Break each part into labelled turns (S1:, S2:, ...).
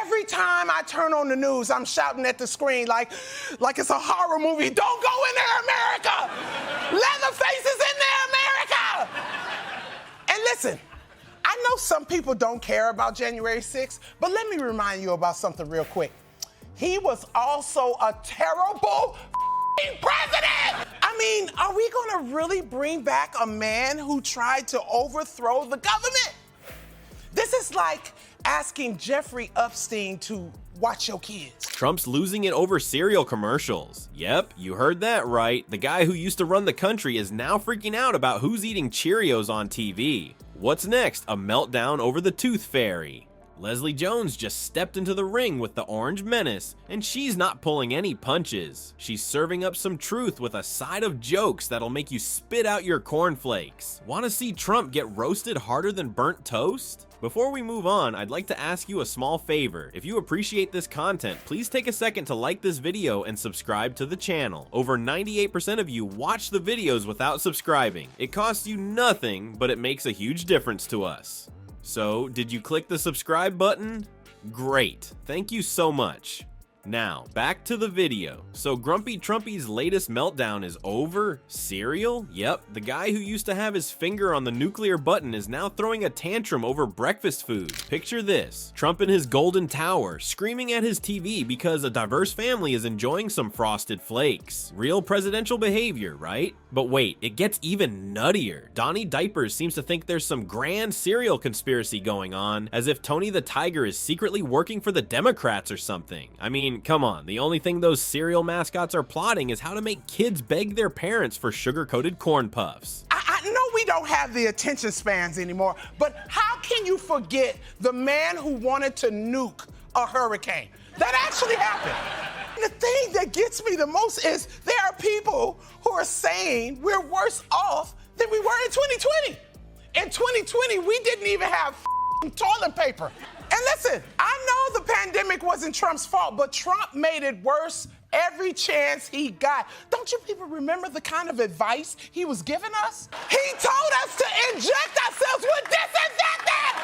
S1: Every time I turn on the news, I'm shouting at the screen like it's a horror movie. Don't go in there, America! Leatherface is in there, America! And listen, I know some people don't care about January 6th, but let me remind you about something real quick. He was also a terrible president! I mean, are we gonna really bring back a man who tried to overthrow the government? This is like asking Jeffrey Epstein to watch your kids.
S2: Trump's losing it over cereal commercials. Yep, you heard that right. The guy who used to run the country is now freaking out about who's eating Cheerios on TV. What's next? A meltdown over the tooth fairy. Leslie Jones just stepped into the ring with the orange menace, and she's not pulling any punches. She's serving up some truth with a side of jokes that'll make you spit out your cornflakes. Want to see Trump get roasted harder than burnt toast? Before we move on, I'd like to ask you a small favor. If you appreciate this content, please take a second to like this video and subscribe to the channel. Over 98% of you watch the videos without subscribing. It costs you nothing, but it makes a huge difference to us. So, did you click the subscribe button? Great, thank you so much. Now, back to the video. So Grumpy Trumpy's latest meltdown is over? Cereal? Yep, the guy who used to have his finger on the nuclear button is now throwing a tantrum over breakfast food. Picture this, Trump in his golden tower, screaming at his TV because a diverse family is enjoying some frosted flakes. Real presidential behavior, right? But wait, it gets even nuttier. Donnie Diapers seems to think there's some grand cereal conspiracy going on, as if Tony the Tiger is secretly working for the Democrats or something. I mean, come on, the only thing those cereal mascots are plotting is how to make kids beg their parents for sugar-coated corn puffs.
S1: I know we don't have the attention spans anymore, but how can you forget the man who wanted to nuke a hurricane? That actually happened. The thing that gets me the most is there are people who are saying we're worse off than we were in 2020. In 2020, we didn't even have toilet paper. And listen, I know the pandemic wasn't Trump's fault, but Trump made it worse every chance he got. Don't you people remember the kind of advice he was giving us? He told us to inject ourselves with disinfectant!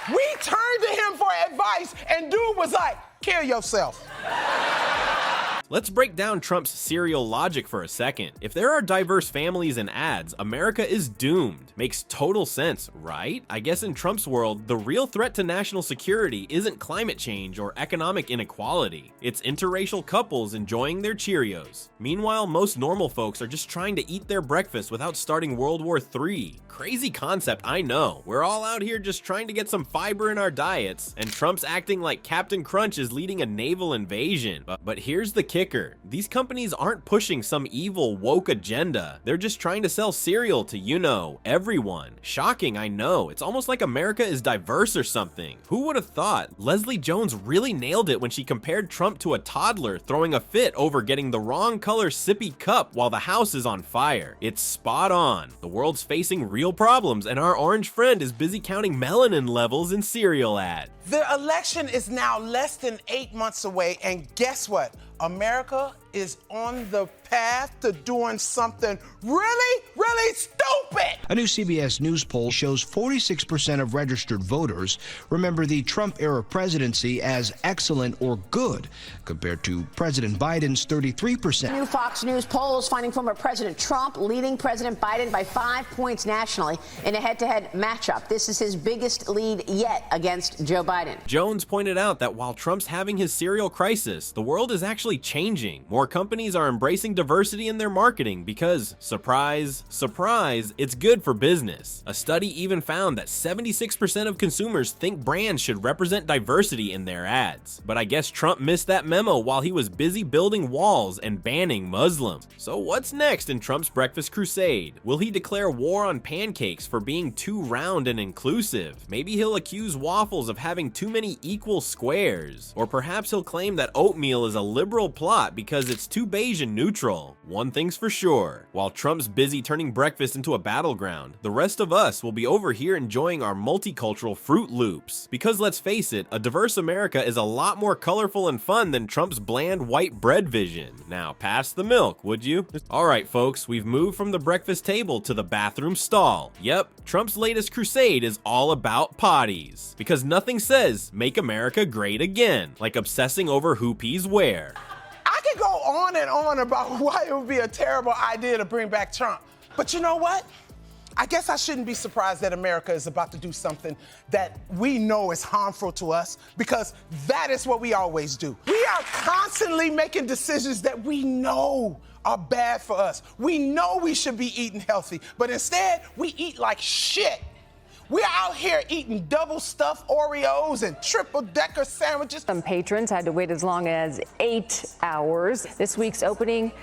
S1: We turned to him for advice, and dude was like, kill yourself.
S2: Let's break down Trump's cereal logic for a second. If there are diverse families and ads, America is doomed. Makes total sense, right? I guess in Trump's world, the real threat to national security isn't climate change or economic inequality. It's interracial couples enjoying their Cheerios. Meanwhile, most normal folks are just trying to eat their breakfast without starting World War III. Crazy concept, I know. We're all out here just trying to get some fiber in our diets, and Trump's acting like Captain Crunch is leading a naval invasion. But here's the kicker. These companies aren't pushing some evil woke agenda. They're just trying to sell cereal to, you know, everyone. Shocking, I know. It's almost like America is diverse or something. Who would have thought? Leslie Jones really nailed it when she compared Trump to a toddler throwing a fit over getting the wrong color sippy cup while the house is on fire. It's spot on. The world's facing real problems, and our orange friend is busy counting melanin levels in cereal ads.
S1: The election is now less than 8 months away, and guess what? America is on the path to doing something really, really stupid.
S3: A new CBS News poll shows 46% of registered voters remember the Trump-era presidency as excellent or good, compared to President Biden's 33%.
S4: New Fox News polls finding former President Trump leading President Biden by 5 points nationally in a head-to-head matchup. This is his biggest lead yet against Joe Biden.
S2: Jones pointed out that while Trump's having his cereal crisis, the world is actually changing. More companies are embracing diversity in their marketing because, surprise, surprise, it's good for business. A study even found that 76% of consumers think brands should represent diversity in their ads. But I guess Trump missed that memo while he was busy building walls and banning Muslims. So what's next in Trump's breakfast crusade? Will he declare war on pancakes for being too round and inclusive? Maybe he'll accuse waffles of having too many equal squares. Or perhaps he'll claim that oatmeal is a liberal plot because it's too beige and neutral. One thing's for sure, while Trump's busy turning breakfast into a battleground, the rest of us will be over here enjoying our multicultural Fruit Loops. Because let's face it, a diverse America is a lot more colorful and fun than Trump's bland white bread vision. Now pass the milk, would you? Alright folks, we've moved from the breakfast table to the bathroom stall. Yep, Trump's latest crusade is all about potties. Because nothing says, make America great again, like obsessing over who pees where.
S1: I could go on and on about why it would be a terrible idea to bring back Trump. But you know what? I guess I shouldn't be surprised that America is about to do something that we know is harmful to us, because that is what we always do. We are constantly making decisions that we know are bad for us. We know we should be eating healthy, but instead we eat like shit. We're out here eating double-stuffed Oreos and triple-decker sandwiches.
S5: Some patrons had to wait as long as 8 hours. This week's opening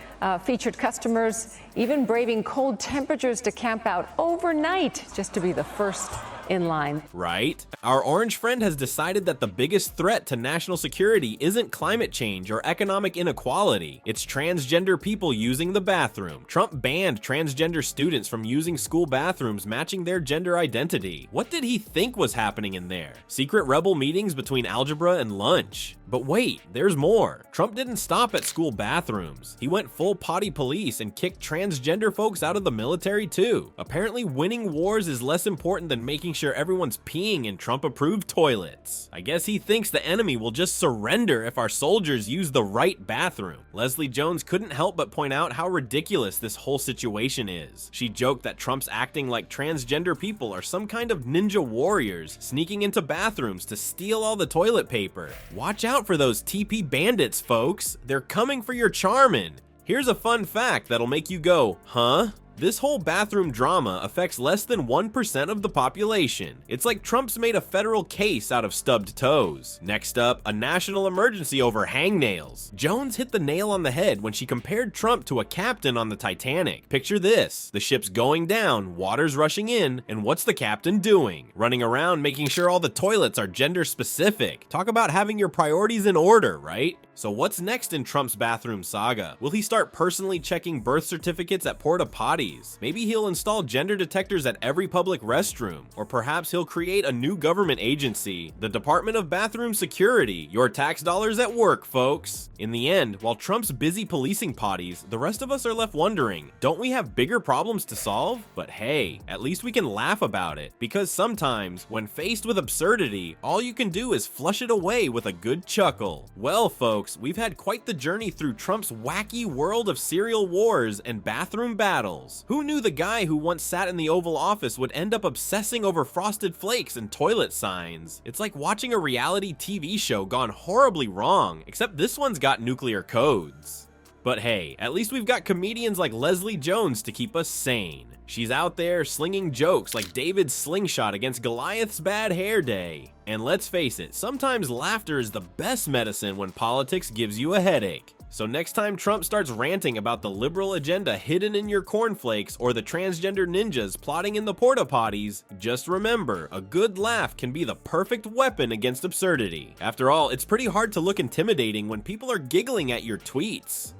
S5: featured customers even braving cold temperatures to camp out overnight just to be the first in line.
S2: Right? Our orange friend has decided that the biggest threat to national security isn't climate change or economic inequality. It's transgender people using the bathroom. Trump banned transgender students from using school bathrooms matching their gender identity. What did he think was happening in there? Secret rebel meetings between algebra and lunch. But wait, there's more. Trump didn't stop at school bathrooms. He went full potty police and kicked transgender folks out of the military too. Apparently winning wars is less important than making sure everyone's peeing in Trump-approved toilets. I guess he thinks the enemy will just surrender if our soldiers use the right bathroom. Leslie Jones couldn't help but point out how ridiculous this whole situation is. She joked that Trump's acting like transgender people are some kind of ninja warriors sneaking into bathrooms to steal all the toilet paper. Watch out for those TP bandits, folks. They're coming for your charmin'. Here's a fun fact that'll make you go, huh? This whole bathroom drama affects less than 1% of the population. It's like Trump's made a federal case out of stubbed toes. Next up, a national emergency over hangnails. Jones hit the nail on the head when she compared Trump to a captain on the Titanic. Picture this: the ship's going down, water's rushing in, and what's the captain doing? Running around making sure all the toilets are gender specific. Talk about having your priorities in order, right? So what's next in Trump's bathroom saga? Will he start personally checking birth certificates at porta potties? Maybe he'll install gender detectors at every public restroom. Or perhaps he'll create a new government agency, the Department of Bathroom Security. Your tax dollars at work, folks. In the end, while Trump's busy policing potties, the rest of us are left wondering, don't we have bigger problems to solve? But hey, at least we can laugh about it. Because sometimes, when faced with absurdity, all you can do is flush it away with a good chuckle. Well, folks, we've had quite the journey through Trump's wacky world of cereal wars and bathroom battles. Who knew the guy who once sat in the Oval Office would end up obsessing over Frosted Flakes and toilet signs? It's like watching a reality TV show gone horribly wrong, except this one's got nuclear codes. But hey, at least we've got comedians like Leslie Jones to keep us sane. She's out there slinging jokes like David's slingshot against Goliath's bad hair day. And let's face it, sometimes laughter is the best medicine when politics gives you a headache. So next time Trump starts ranting about the liberal agenda hidden in your cornflakes or the transgender ninjas plotting in the porta potties, just remember, a good laugh can be the perfect weapon against absurdity. After all, it's pretty hard to look intimidating when people are giggling at your tweets.